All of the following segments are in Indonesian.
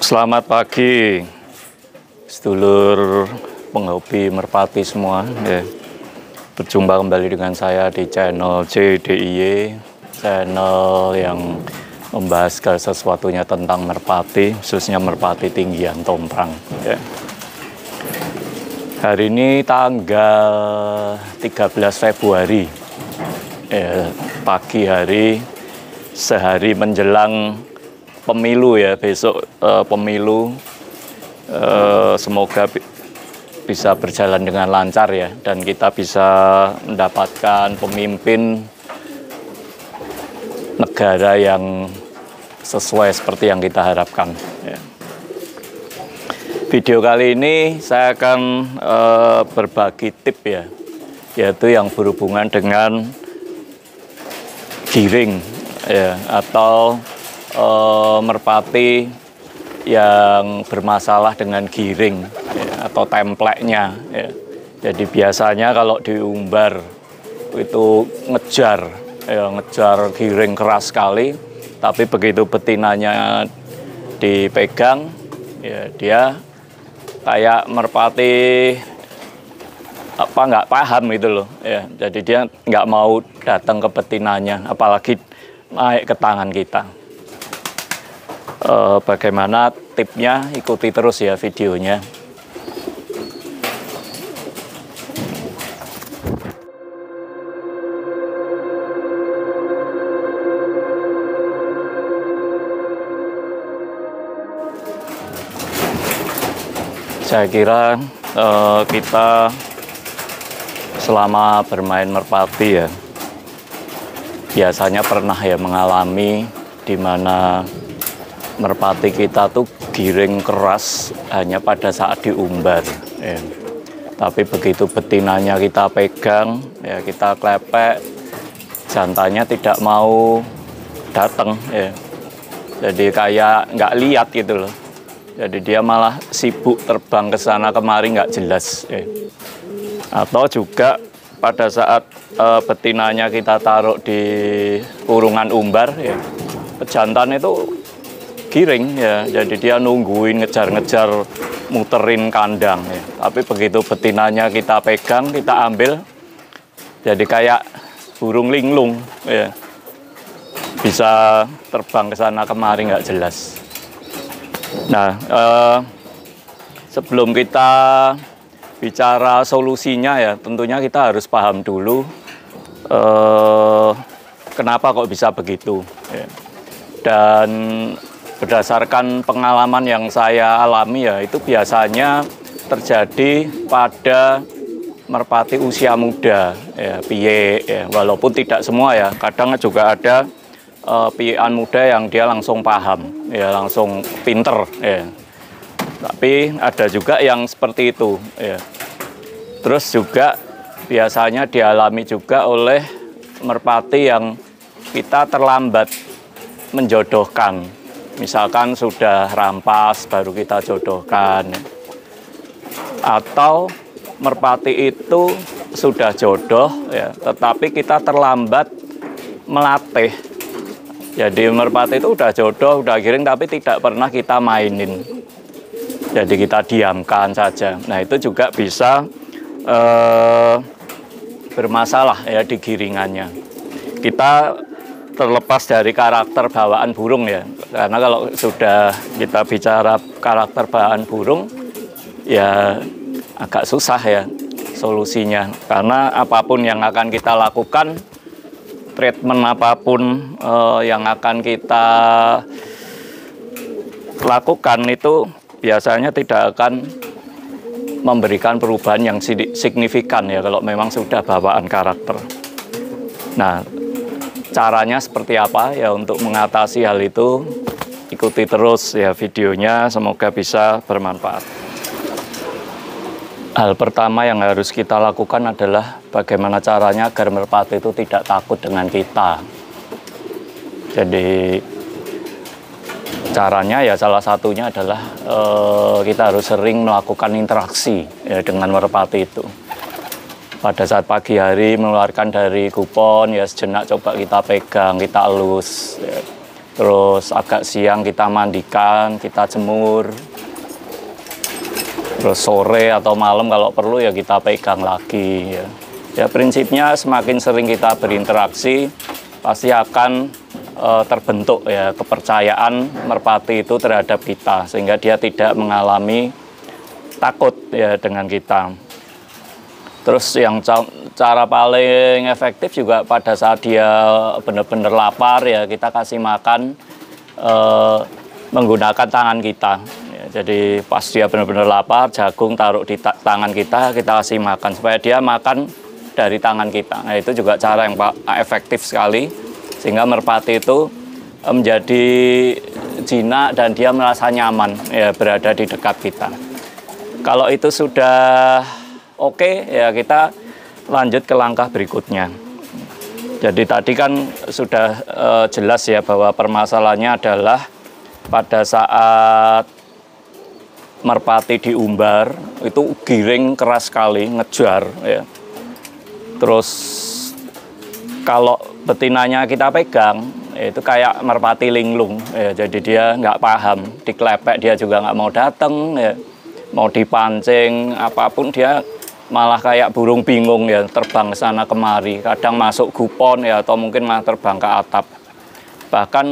Selamat pagi, sedulur penghobi merpati semua. Ya. Berjumpa kembali dengan saya di channel CDIY, channel yang membahas segala sesuatunya tentang merpati, khususnya merpati tinggian tomprang. Ya. Hari ini tanggal 13 Februari, ya, pagi hari, sehari menjelang pemilu ya, besok pemilu, semoga bisa berjalan dengan lancar ya, dan kita bisa mendapatkan pemimpin negara yang sesuai seperti yang kita harapkan ya. Video kali ini saya akan berbagi tip ya, yaitu yang berhubungan dengan giring ya, atau merpati yang bermasalah dengan giring ya, atau templeknya ya. Jadi biasanya kalau diumbar itu ngejar giring keras sekali, tapi begitu betinanya dipegang ya, dia kayak merpati nggak paham gitu loh ya. Jadi dia nggak mau datang ke betinanya, apalagi naik ke tangan kita. Bagaimana tipnya, ikuti terus ya videonya. Saya kira kita selama bermain merpati ya, biasanya pernah ya mengalami di mana merpati kita tuh giring keras hanya pada saat diumbar ya. Tapi begitu betinanya kita pegang ya, kita klepek, jantannya tidak mau datang ya. Jadi kayak nggak lihat gitu loh. Jadi dia malah sibuk terbang ke sana kemari nggak jelas ya. Atau juga pada saat betinanya kita taruh di kurungan umbar ya, pejantan itu giring ya, jadi dia nungguin, ngejar-ngejar, muterin kandang ya. Tapi begitu betinanya kita pegang, kita ambil, jadi kayak burung linglung ya, bisa terbang ke sana kemari nggak jelas. Nah, sebelum kita bicara solusinya ya, tentunya kita harus paham dulu kenapa kok bisa begitu ya. Dan berdasarkan pengalaman yang saya alami ya, itu biasanya terjadi pada merpati usia muda ya, piye ya, walaupun tidak semua ya, kadang juga ada piyean muda yang dia langsung paham ya, langsung pinter ya. Tapi ada juga yang seperti itu ya. Terus juga biasanya dialami juga oleh merpati yang kita terlambat menjodohkan. Misalkan sudah rampas baru kita jodohkan, atau merpati itu sudah jodoh ya, tetapi kita terlambat melatih. Jadi merpati itu udah jodoh, udah giring, tapi tidak pernah kita mainin. Jadi kita diamkan saja. Nah itu juga bisa bermasalah ya di giringannya. Kita terlepas dari karakter bawaan burung ya, karena kalau sudah kita bicara karakter bawaan burung ya agak susah ya solusinya, karena apapun yang akan kita lakukan, treatment apapun yang akan kita lakukan itu biasanya tidak akan memberikan perubahan yang signifikan ya kalau memang sudah bawaan karakter. Nah, caranya seperti apa ya untuk mengatasi hal itu? Ikuti terus ya videonya, semoga bisa bermanfaat. Hal pertama yang harus kita lakukan adalah bagaimana caranya agar merpati itu tidak takut dengan kita. Jadi caranya ya salah satunya adalah kita harus sering melakukan interaksi ya dengan merpati itu. Pada saat pagi hari mengeluarkan dari kupon ya, sejenak coba kita pegang, kita elus ya. Terus agak siang kita mandikan, kita jemur. Terus sore atau malam kalau perlu ya kita pegang lagi ya. Ya prinsipnya semakin sering kita berinteraksi pasti akan terbentuk ya kepercayaan merpati itu terhadap kita sehingga dia tidak mengalami takut ya dengan kita. Terus yang cara paling efektif juga pada saat dia benar-benar lapar ya kita kasih makan menggunakan tangan kita. Ya, jadi pas dia benar-benar lapar, jagung taruh di tangan kita kasih makan supaya dia makan dari tangan kita. Nah, itu juga cara yang efektif sekali sehingga merpati itu menjadi jinak dan dia merasa nyaman ya berada di dekat kita. Kalau itu sudah oke, ya kita lanjut ke langkah berikutnya. Jadi tadi kan sudah jelas ya bahwa permasalahannya adalah pada saat merpati diumbar itu giring keras sekali, ngejar ya. Terus kalau betinanya kita pegang itu kayak merpati linglung ya, jadi dia nggak paham, diklepek dia juga nggak mau datang ya, mau dipancing apapun dia malah kayak burung bingung ya, terbang ke sana kemari, kadang masuk gupon ya atau mungkin malah terbang ke atap. Bahkan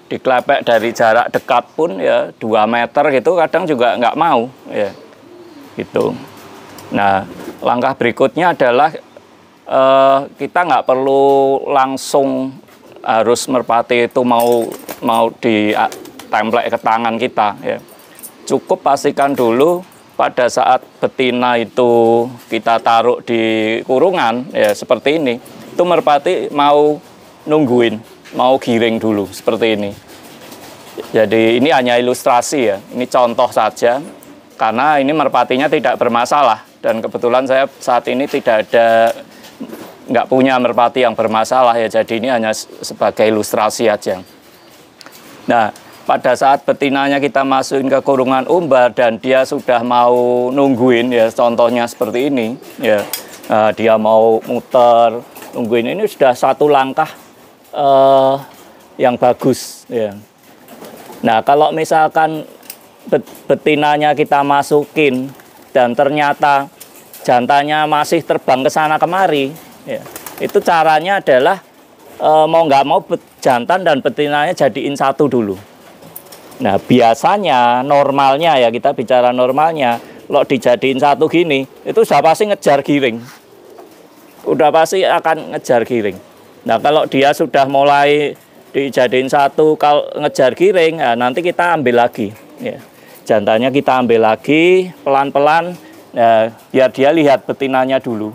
diklepek dari jarak dekat pun ya 2 meter gitu kadang juga nggak mau ya gitu. Nah langkah berikutnya adalah kita nggak perlu langsung harus merpati itu mau ditemplek ke tangan kita ya. Cukup pastikan dulu pada saat betina itu kita taruh di kurungan ya seperti ini, itu merpati mau nungguin, mau giring dulu seperti ini. Jadi ini hanya ilustrasi ya, ini contoh saja karena ini merpatinya tidak bermasalah dan kebetulan saya saat ini nggak punya merpati yang bermasalah ya, jadi ini hanya sebagai ilustrasi aja. Nah pada saat betinanya kita masukin ke kurungan umbar dan dia sudah mau nungguin ya, contohnya seperti ini ya, dia mau muter nungguin, ini sudah satu langkah yang bagus ya. Nah kalau misalkan betinanya kita masukin dan ternyata jantannya masih terbang ke sana kemari ya, itu caranya adalah mau nggak mau jantan dan betinanya jadiin satu dulu. Nah biasanya normalnya ya, kita bicara normalnya, kalau dijadiin satu gini itu sudah pasti ngejar giring, udah pasti akan ngejar giring. Nah kalau dia sudah mulai dijadiin satu kalau ngejar giring, nah, nanti kita ambil lagi ya. Jantannya kita ambil lagi pelan-pelan ya, biar dia lihat betinanya dulu,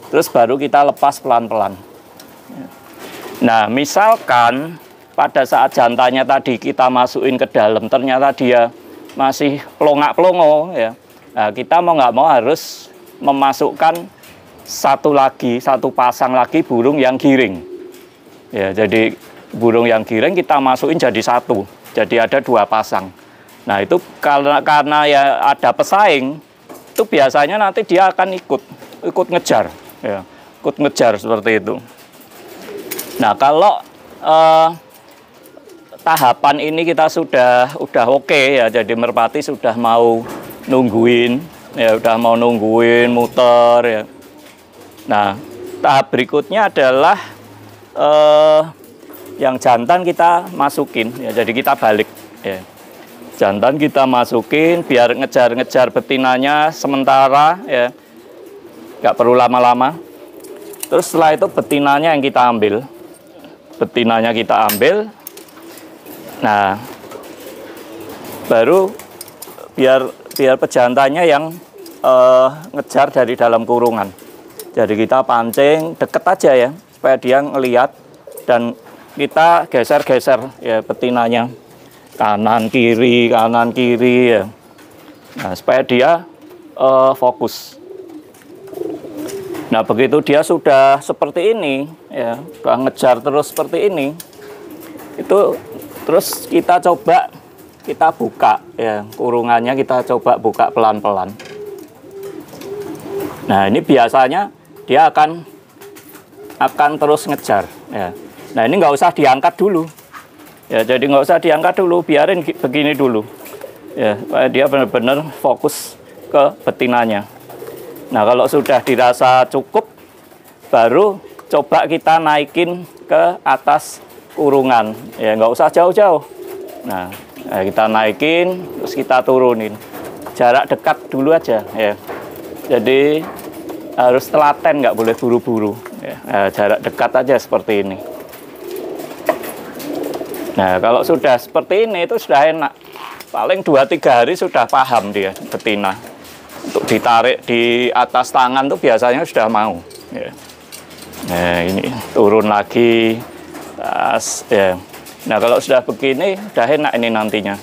terus baru kita lepas pelan-pelan. Nah misalkan pada saat jantannya tadi kita masukin ke dalam ternyata dia masih pelongak-pelongo ya, nah, kita mau nggak mau harus memasukkan satu pasang lagi burung yang giring ya. Jadi burung yang giring kita masukin jadi satu, jadi ada 2 pasang. Nah itu karena ya ada pesaing, itu biasanya nanti dia akan ikut ngejar ya, ikut ngejar seperti itu. Nah kalau tahapan ini kita udah oke ya, jadi merpati sudah mau nungguin ya, udah mau nungguin muter ya. Nah tahap berikutnya adalah yang jantan kita masukin ya, jadi kita balik ya, jantan kita masukin biar ngejar betinanya sementara ya, nggak perlu lama-lama. Terus setelah itu betinanya yang kita ambil, nah baru biar pejantannya yang ngejar dari dalam kurungan. Jadi kita pancing deket aja ya supaya dia ngelihat, dan kita geser-geser ya betinanya kanan kiri ya. Nah supaya dia fokus. Nah begitu dia sudah seperti ini ya, sudah ngejar terus seperti ini, itu terus kita buka ya kurungannya, kita coba buka pelan-pelan. Nah ini biasanya dia akan terus ngejar ya. Nah ini nggak usah diangkat dulu Ya, jadi nggak usah diangkat dulu, biarin begini dulu. Ya, supaya dia benar-benar fokus ke betinanya. Nah, kalau sudah dirasa cukup, baru coba kita naikin ke atas kurungan. Ya, nggak usah jauh-jauh. Nah, kita naikin, terus kita turunin. Jarak dekat dulu aja. Ya. Jadi harus telaten, nggak boleh buru-buru. Ya, jarak dekat aja seperti ini. Nah, kalau sudah seperti ini itu sudah enak. Paling 2-3 hari sudah paham dia betina. Untuk ditarik di atas tangan tuh biasanya sudah mau. Ya. Nah, ini turun lagi. Tas, ya. Nah, kalau sudah begini, sudah enak ini nantinya.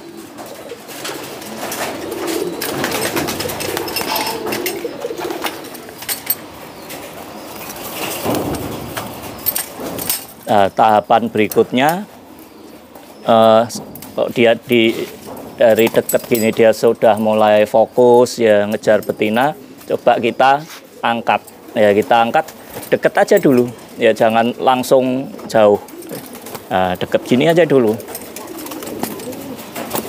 Nah, tahapan berikutnya, dia dari dekat gini dia sudah mulai fokus ya ngejar betina, coba kita angkat. Ya, kita angkat deket aja dulu. Ya, jangan langsung jauh. Nah, deket gini aja dulu.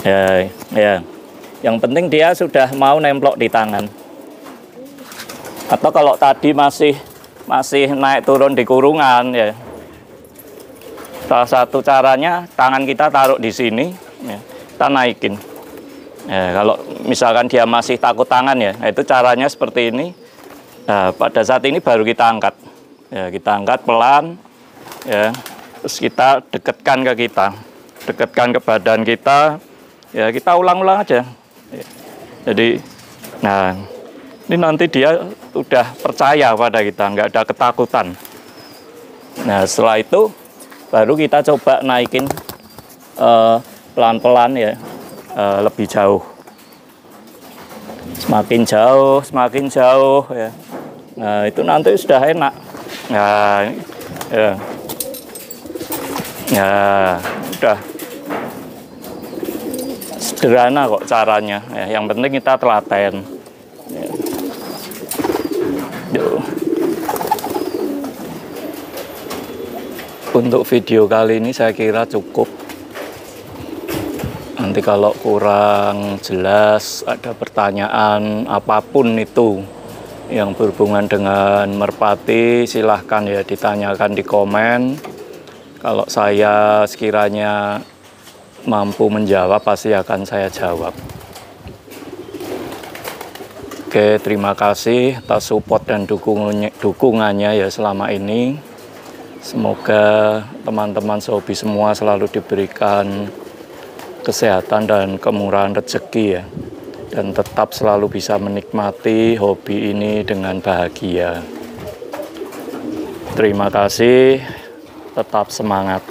Ya, ya. Yang penting dia sudah mau nemplok di tangan. Atau kalau tadi masih naik turun di kurungan ya. Salah satu caranya tangan kita taruh di sini, ya, kita naikin. Ya, kalau misalkan dia masih takut tangan ya, nah itu caranya seperti ini. Nah, pada saat ini baru kita angkat. Ya, kita angkat pelan, ya, terus kita dekatkan ke kita, dekatkan ke badan kita. Ya, kita ulang-ulang aja. Ya. Jadi, nah ini nanti dia udah percaya pada kita, nggak ada ketakutan. Nah, setelah itu baru kita coba naikin pelan-pelan ya, lebih jauh. Semakin jauh ya. Nah, itu nanti sudah enak. Nah, ya. Ya, udah. Sederhana kok caranya. Ya, yang penting kita telaten. Ya. Untuk video kali ini saya kira cukup. Nanti kalau kurang jelas, ada pertanyaan apapun itu yang berhubungan dengan merpati, silahkan ya ditanyakan di komen. Kalau saya sekiranya mampu menjawab, pasti akan saya jawab. Oke, terima kasih atas support dan dukungannya ya selama ini. Semoga teman-teman Sohobi semua selalu diberikan kesehatan dan kemurahan rezeki ya. Dan tetap selalu bisa menikmati hobi ini dengan bahagia. Terima kasih, tetap semangat.